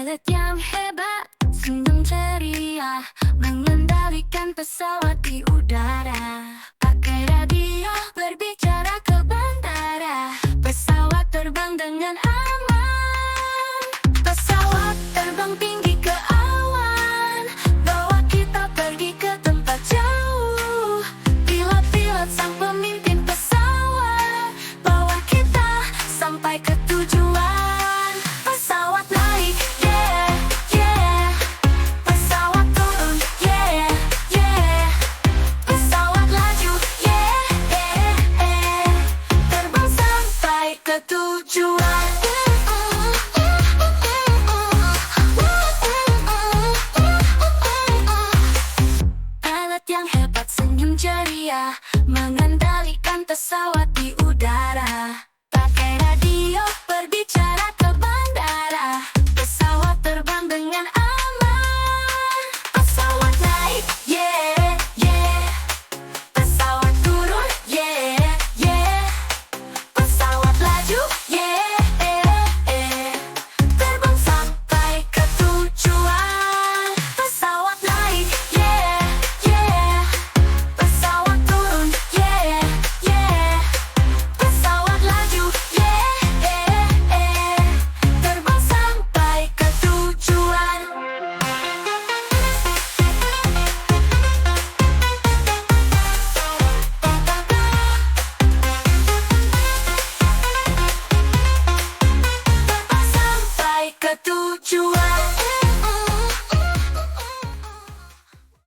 pilot yang hebat, senang ceria, mengendalikan pesawat di udara. Pakai radio, berbicara ke bandara, pesawat terbang dengan aman. Pesawat terbang tinggi ke awan, bawa kita pergi ke tempat jauh. Pilot-pilot sang pemimpin pesawat, bawa kita sampai ke tujuan. Pesawat naik, yeah, yeah. Pesawat turun, yeah, yeah. Pesawat laju, yeah, yeah, yeah. Terbang sampai ke tujuan.